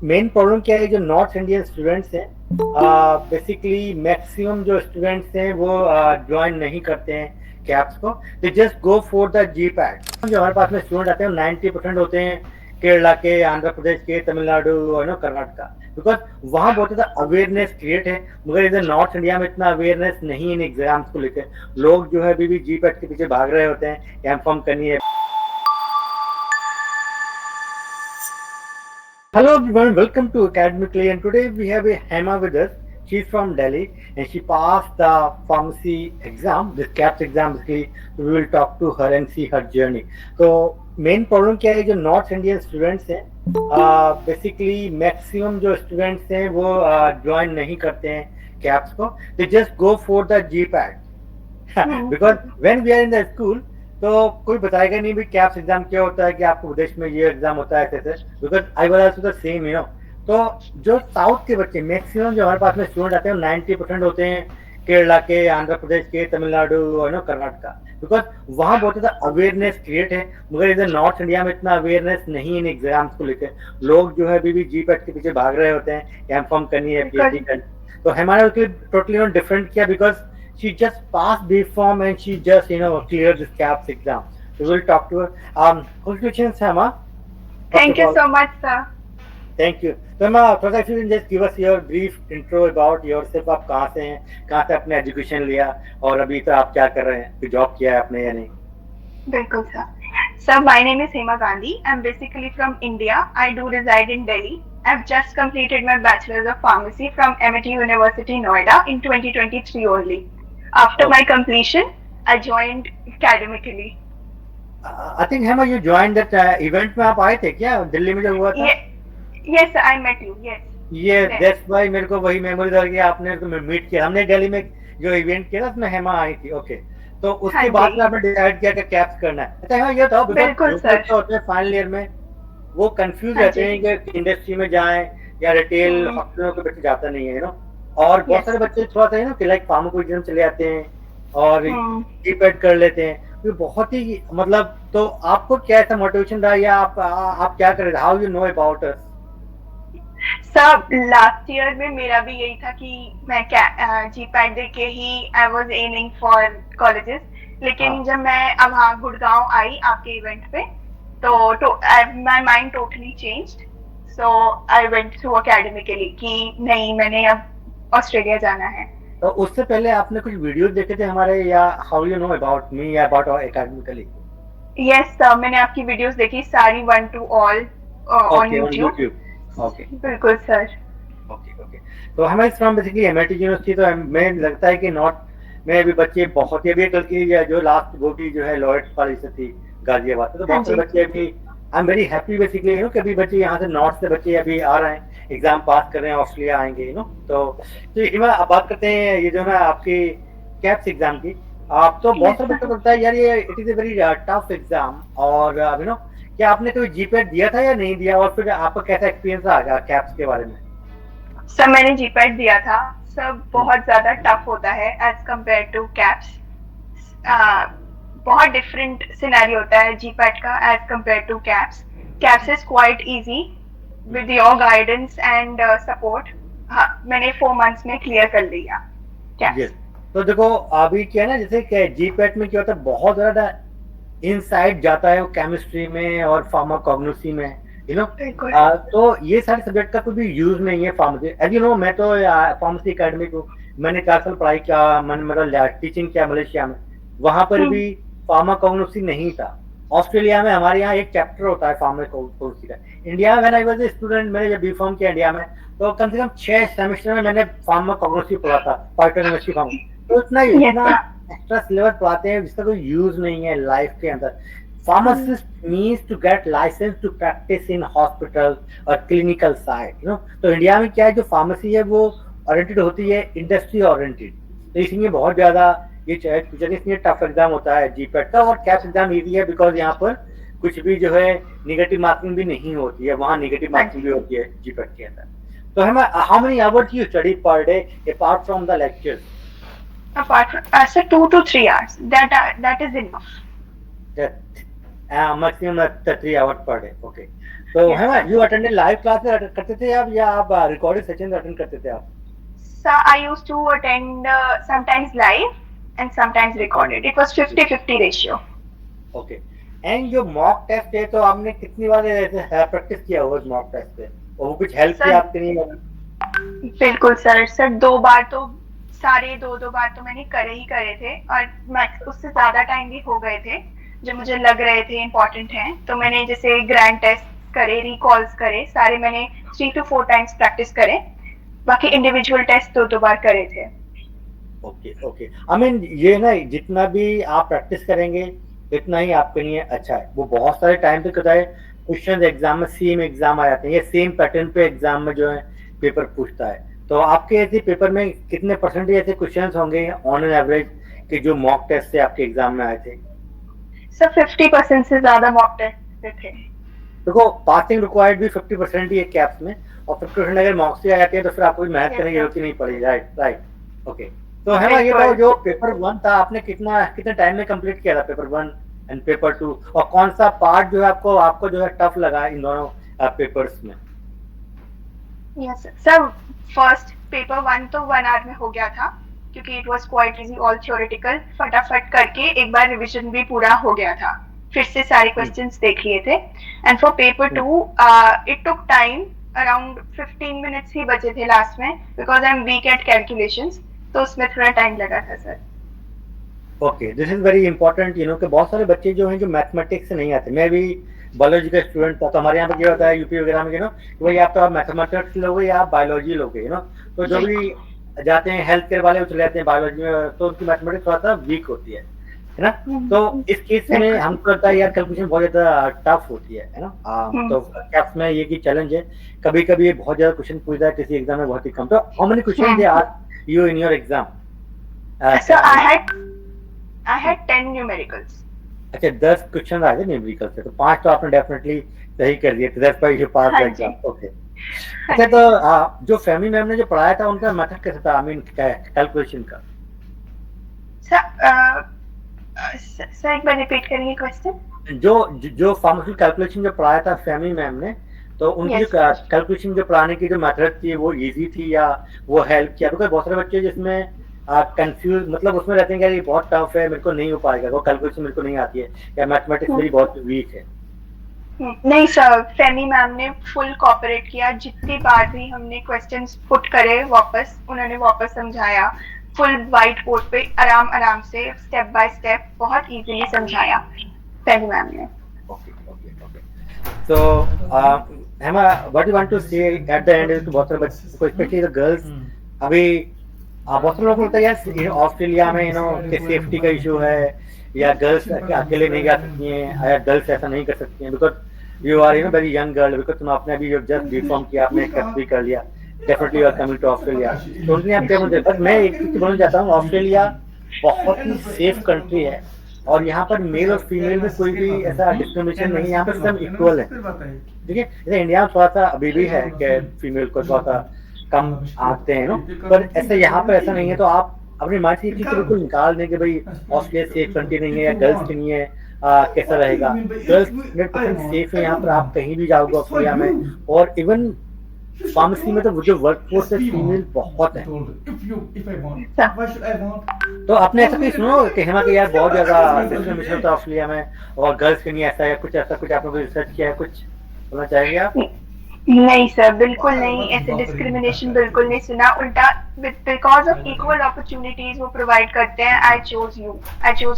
Main problem क्या है, जो नॉर्थ इंडियन स्टूडेंट्स हैं, बेसिकली मैक्सिमम जो स्टूडेंट्स हैं वो ज्वाइन नहीं करते हैं कैप्स को। They just go for the GPAT. जो हमारे पास में स्टूडेंट आते हैं 90% होते हैं केरला के, आंध्र प्रदेश के, तमिलनाडु और कर्नाटका, बिकॉज वहाँ बहुत ज़्यादा अवेयरनेस क्रिएट है। मगर इधर नॉर्थ इंडिया में इतना अवेयरनेस नहीं है इन एग्जाम्स को लेकर। लोग जो है अभी भी जी पैड के पीछे भाग रहे होते हैं, एम फॉर्म करनी है। Hello everyone, welcome to Academically, and today we have a Hema with us. She's from Delhi and she passed the pharmacy exam, this CAPS exam basically. We will talk to her and see her journey. तो main problem क्या है, जो north Indian students हैं, basically maximum जो students हैं वो join नहीं करते हैं कैप्स को। They just go for the GPAT because when we are in the school तो कोई बताएगा नहीं भी कैप्स एग्जाम क्या होता है, कि आपको विदेश में ये एग्जाम होता है ऐसे, because I was also the same तो जो साउथ के बच्चे मैक्सिमम जो हमारे पास में स्टूडेंट आते हैं 90% होते हैं केरला के, आंध्र प्रदेश के, तमिलनाडु और कर्नाटका, बिकॉज वहाँ बहुत ज़्यादा अवेयरनेस क्रिएट है। मगर इधर नॉर्थ इंडिया में इतना अवेयरनेस नहीं है इन एग्जाम्स को लेकर। लोग जो है अभी भी जी पैड के पीछे भाग रहे होते हैं, एम फॉर्म करनी है, पीएचडी करनी। तो हमारा टोटली डिफरेंट किया, because she just passed B form and she just cleared this CAPS exam. So we'll talk to her. Congratulations, Hema. Thank you so much, sir. Thank you. So Hema, first if you can just give us your brief intro about yourself. आप कहाँ से हैं, कहाँ से आपने education लिया और अभी तो आप क्या कर रहे हैं, कोई जॉब किया है आपने या नहीं? बिल्कुल sir. Sir, my name is Hema Gandhi. I'm basically from India. I do reside in Delhi. I've just completed my Bachelor's of Pharmacy from MIT University, Noida in 2023 only. After my completion, I joined academically. I think Hema, you joined that event में आप आए थे क्या, दिल्ली में जो हुआ था? Yes, I met you. Yes. Yeah, that's why मेरे को वही मेमोरीज आ गई, आपने तो मीट किया, हमने दिल्ली में जो इवेंट किया था उसमें हेमा आई थी। ओके, तो उसके बाद आपने डिसाइड किया कि कैप्स करना है। अच्छा हेमा, ये था बिल्कुल सर, होते हैं फाइनल ईयर में वो कंफ्यूज रहते हैं कि इंडस्ट्री में जाएं या रिटेल हॉस्पिटलों के बच्चे जाता नहीं है और बहुत सारे बच्चे थोड़ा सा कि लाइक फार्माकोविजन चले जाते हैं और जी पैड कर लेते हैं। तो बहुत ही मतलब, तो आपको क्या ऐसा मोटिवेशन रहा या आप क्या कर रहे थे? How you know about us? सब लास्ट ईयर में मेरा भी यही था कि मैं जी पैड दे के ही I was aiming for colleges, लेकिन जब मैं अब हाँ गुड़गांव आई आपके इवेंट पे तो my mind totally changed. So I went through academically कि नहीं, मैंने अब ऑस्ट्रेलिया जाना है। तो उससे पहले आपने कुछ वीडियोस देखे थे हमारे, या how you know about me या अबाउट एकेडमिकली? यस सर, मैंने आपकी वीडियोस देखी सारी, 1 to all on YouTube. Okay, बिल्कुल सर। ओके। तो हमारे फ्रॉम बेसिकली एमआईटी यूनिवर्सिटी, तो हमें लगता है कि नॉर्थ में भी बच्चे बहुत ही, अभी कल की जो लास्ट गोटी जो है लॉयड कॉलेज से थी गाजियाबाद, तो बहुत से बच्चे अभी, I am very happy basically कि अभी बच्चे यहाँ से नॉर्थ से बच्चे अभी आ रहे हैं, एग्जाम पास कर रहे हैं, ऑस्ट्रेलिया आएंगे तो अब बात करते हैं ये जो ना आपकी कैप्स एग्जाम की। आप तो बहुत सारे बच्चों को लगता है यार ये it is a very tough exam, और क्या आपने कोई जी पैड दिया था या नहीं दिया, और फिर आपका कैसा एक्सपीरियंस आ गया कैप्स के बारे में? सर मैंने जी पैड दिया था। सब बहुत ज्यादा टफ होता है एज कम्पेयर टू कैप्स। बहुत डिफरेंट सिनेरियो होता है जी पैड का as compare to caps. Caps is quite easy with your guidance and support. मैंने 4 months में क्लियर कर लिया कैप्स। तो देखो अभी क्या है ना, जैसे जी पैड में क्या होता है, बहुत ज्यादा इनसाइड जाता है वो केमिस्ट्री में और फार्माकोग्नोसी में, तो ये सारे सब्जेक्ट का कोई भी यूज नहीं है फार्मेसी। एज यू नो, मैं तो फार्मेसी एकेडमिक हूँ, मैंने 4 साल पढ़ाई किया, मतलब टीचिंग किया मलेशिया में, वहां पर भी फार्माकोग्नोसी नहीं था। ऑस्ट्रेलिया में हमारे यहाँ एक चैप्टर होता है फार्माकोग्नोसी का। इंडिया में when I was a student, मैंने जब बी फॉर्म किया इंडिया में, तो कम से कम 6 सेमेस्टर में मैंने फार्माकोग्नोसी पढ़ा था, पाइटोकेमिस्ट्री फार्मा। तो इतना एक्स्ट्रा सिलेबस पढ़ाते हैं जिसका कोई यूज नहीं है लाइफ के अंदर। Pharmacist means to get licence to practise in hospital और क्लिनिकल साइड, तो इंडिया में क्या है, जो फार्मेसी है वो ओरिएंटेड होती है इंडस्ट्री ओरिएंटेड, तो इसलिए बहुत ज्यादा ये इसलिए टफ एग्जाम होता है जी पैड का। और कैप्स एग्जाम इजी है बिकॉज यहाँ पर कुछ भी जो है नेगेटिव मार्किंग भी नहीं होती है, वहाँ नेगेटिव मार्किंग भी होती है जी पैड के अंदर। तो हमें how many hours you study per day apart from the lectures? Apart from, sir, 2 to 3 hours. That is enough. Maximum 3 hours per day. Okay. तो है Yes, ना, sir. You attended live classes करते थे आप, या आप रिकॉर्डेड सेशन अटेंड करते थे आप? So I used to attend sometimes live and sometimes recorded. It was 50-50 ratio. Okay. And जो मॉक टेस्ट है, तो आपने कितनी बार प्रैक्टिस किया हुआ मॉक टेस्ट पे, और वो कुछ हेल्प किया सर आपके लिए? बिल्कुल सर, सर 2 बार तो, सारे 2-2 बार तो मैंने करे ही करे थे, और मैक्स उससे ज़्यादा टाइम भी हो गए थे, जो मुझे लग रहे थे इम्पोर्टेंट हैं। तो मैंने जैसे ग्रैंड टेस्ट करे, रिकॉल्स करे, सारे मैंने 3 to 4 टाइम्स प्रैक्टिस करे। बाकी इंडिविजुअल टेस्ट 2-2 बार करे थे। ओके ओके, आई मीन ये ना, जितना भी आप प्रैक्टिस करेंगे इतना ही आपके लिए अच्छा है। वो बहुत सारे टाइम पे होता है, क्वेश्चन एग्जाम में सेम एग्जाम आ जाते हैं, ये सेम पैटर्न पे एग्जाम में जो है पेपर पूछता है। तो आपके ऐसे पेपर में कितने परसेंटेज ऐसे क्वेश्चंस होंगे ऑन एन एवरेज कि जो मॉक टेस्ट से आपके एग्जाम में आए थे? सर 50% से ज़्यादा मॉक टेस्ट थे। देखो, पासिंग रिक्वायर्ड भी 50% ही है कैप्स में, और 50% अगर मॉक्स से आ जाती है तो फिर आपको मेहनत करने की जरूरत ही नहीं पड़ेगी। Right right, okay. तो है ना, ये तो जो पेपर 1 था, आपने कितने टाइम में कंप्लीट किया था पेपर 1 एंड पेपर 2, और कौन सा पार्ट जो है आपको जो है टफ लगा इन दोनों पेपर्स में? यस सर, फर्स्ट पेपर 1 तो 1 आवर में हो गया था, क्योंकि it was quite easy, all theoretical, फटाफट करके एक बार रिवीजन भी पूरा हो गया था, फिर से सारे क्वेश्चंस देख लिए थे। And for paper 2 it took time, around 15 minutes ही बचे थे लास्ट में, because I am weak at calculations, तो उसमें थोड़ा टाइम लगा था sir. Okay, this is very important, कि बहुत सारे बच्चे जो हैं जो मैथमेटिक्स से नहीं आते। मैं भी बायोलॉजी का स्टूडेंट था, तो हमारे यहाँ पे क्या होता है यूपी वगैरह में, कि भाई आप तो मैथमेटिक्स लोगे या आप बायोलॉजी लोगे, तो जो भी जाते हैं हेल्थ केयर वाले वो चले जाते हैं बायोलॉजी में, तो उनकी मैथमेटिक्स थोड़ा सा वीक होती है ना। तो इस केस में हमको लगता है यार कैलकुलेशन बहुत ज्यादा टफ होती है ना। तो कैप्स में ये की चैलेंज है, कभी कभी बहुत ज्यादा क्वेश्चन पूछता है, किसी एग्जाम में बहुत ही कम। तो how many question they ask you in your exam? Sir I had 10 numericals. अच्छा, 10 क्वेश्चन आए थे न्यूमेरिकल से, तो 5 तो आपने डेफिनेटली सही कर दिए थे, that's why you pass the exam. Okay. अच्छा, तो जो फैमिली मैम ने जो पढ़ाया था उनका मेथड कैसा था, आई मीन कैलकुलेशन का? सर एक बार रिपीट करेंगे क्वेश्चन? जो फार्मास्यूटिकल कैलकुलेशन जो पढ़ाया था फैमिली मैम ने, तो उनकी जो कैलकुलेशन जो पढ़ाने की जो मेथड थी वो इजी थी या वो हेल्प किया? बिकॉज बहुत सारे बच्चे जिसमें कंफ्यूज, मतलब उसमें रहते हैं कि ये बहुत टफ है, मेरे को नहीं हो पाएगा, वो कैलकुलेशन मेरे को नहीं आती है, या मैथमेटिक्स मेरी बहुत वीक है। नहीं सर, फेमी मैम ने फुल कोऑपरेट किया, जितनी बार भी हमने क्वेश्चंस पुट करे वापस, उन्होंने वापस समझाया, फुल व्हाइट बोर्ड पे आराम आराम से स्टेप बाय स्टेप बहुत इजीली समझाया फेमी मैम ने। So, Emma, what you want to say at the end is बहुत सारे बच्चे, स्पेशली द गर्ल्स, अभी बहुत सारे लोगों को लगता है यार ऑस्ट्रेलिया में कि सेफ्टी का इशू है, या गर्ल्स अकेले नहीं जा सकती हैं, या गर्ल्स ऐसा नहीं कर सकती हैं, because you are very young girl, because तुम आपने अभी जस्ट बीकॉम किया, आपने टेस्ट भी कर लिया, definitely you are coming to Australia. तो उनके आप क्या बोलते हैं? बट मैं एक चीज बोलना चाहता हूँ, ऑस्ट्रेलिया बहुत ही सेफ कंट्री है, और यहाँ पर मेल और फीमेल में कोई भी ऐसा डिस्क्रिमिनेशन नहीं है, यहाँ पर सब इक्वल है। ठीक है, जैसे इंडिया में थोड़ा सा अभी भी है कि फीमेल को थोड़ा सा कम आते हैं पर ऐसे यहाँ पर ऐसा नहीं है। तो आप अपनी माइंड से ये चीज बिल्कुल निकाल दें कि भाई ऑस्ट्रेलिया सेफ कंट्री नहीं है, या गर्ल्स के लिए कैसा रहेगा। गर्ल्स 100% सेफ है यहाँ पर, आप कहीं भी जाओगे ऑस्ट्रेलिया में, और इवन फार्मेसी में तो जो वर्कफोर्स है फीमेल बहुत है। तो आपने ऐसा कोई सुनो कि हेमा के यार बहुत ज्यादा डिस्क्रिमिनेशन होता है ऑस्ट्रेलिया में, और गर्ल्स के लिए ऐसा है, कुछ ऐसा कुछ आपने रिसर्च किया है, कुछ बोलना चाहेंगे आप? नहीं सर, बिल्कुल नहीं, ऐसे डिस्क्रिमिनेशन बिल्कुल नहीं सुना, उल्टा बिकॉज ऑफ इक्वल अपॉर्चुनिटीज वो प्रोवाइड करते हैं। I chose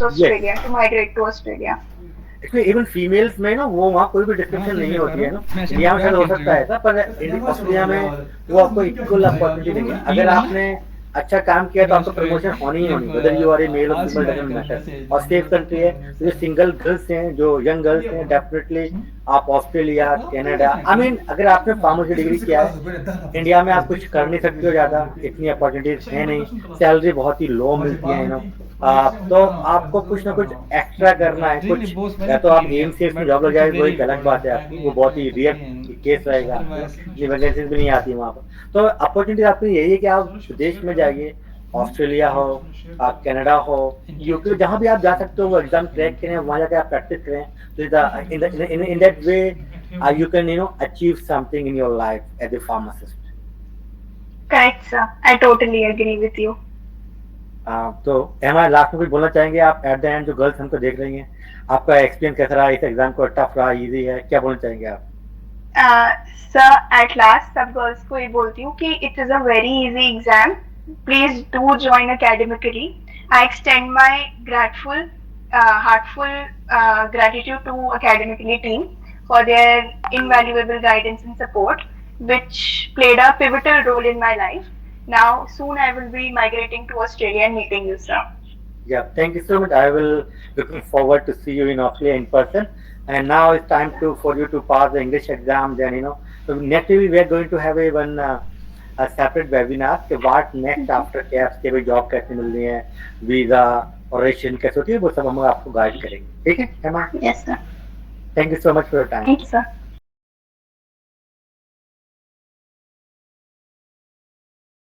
Australia to migrate to Australia. Even females में ना वो वहाँ कोई भी डिस्क्रिप्शन नहीं होती है ना, इंडिया में शायद हो सकता है ऐसा, पर ऑस्ट्रेलिया में वो आपको इक्वल अपॉर्चुनिटी देंगे। अगर आपने अच्छा काम किया तो आपको प्रमोशन होनी ही होनी, whether you are a male और फीमेल डजंट मैटर। और सेफ कंट्री है, जो सिंगल गर्ल्स हैं, जो यंग गर्ल्स हैं, डेफिनेटली आप ऑस्ट्रेलिया, कनाडा, आई मीन अगर आपने फार्मेसी डिग्री किया है, इंडिया में आप कुछ कर नहीं सकते हो ज्यादा, इतनी अपॉर्चुनिटीज है नहीं, सैलरी बहुत ही लो मिलती है ना। तो आपको कुछ ना कुछ एक्स्ट्रा करना है, कुछ या तो आप एम सी में जॉब लग जाए, वो एक अलग बात है आपकी, वो बहुत ही रेयर केस रहेगा, इमरजेंसी भी नहीं आती वहाँ पर। तो अपॉर्चुनिटी आपकी यही है कि आप विदेश में जाइए, ऑस्ट्रेलिया हो, आप कनाडा हो, यूके, जहाँ भी आप जा सकते हो, वो एग्जाम क्रैक करें, वहाँ जाकर आप प्रैक्टिस करें। तो in that way you can achieve something in your life as a pharmacist. Correct, sir. I totally agree with you. तो हमारे लास्ट में कुछ बोलना चाहेंगे आप एट द एंड, जो गर्ल्स हमको देख रही हैं, आपका एक्सपीरियंस कैसा रहा इस एग्जाम को? टफ रहा, इजी है, क्या बोलना चाहेंगे आप? सर एट लास्ट सब गर्ल्स को ये बोलती हूँ कि it is a very easy exam. Please do join academically. I extend my grateful heartful gratitude to academically team for their invaluable guidance and support, which played a pivotal role in my life. Now soon I will be migrating to Australia and meeting you, sir. Yeah, thank you so much. I will looking forward to see you in Australia in person. And now it's time for you to pass the English exam. Then so next week we are going to have a separate webinar कि what next after CAPS के भी job कैसे मिल रही है, visa और registration कैसे होती है, वो सब हम आपको गाइड करेंगे. ठीक है Hema? Yes, sir. Thank you so much for your time. Thank you, sir.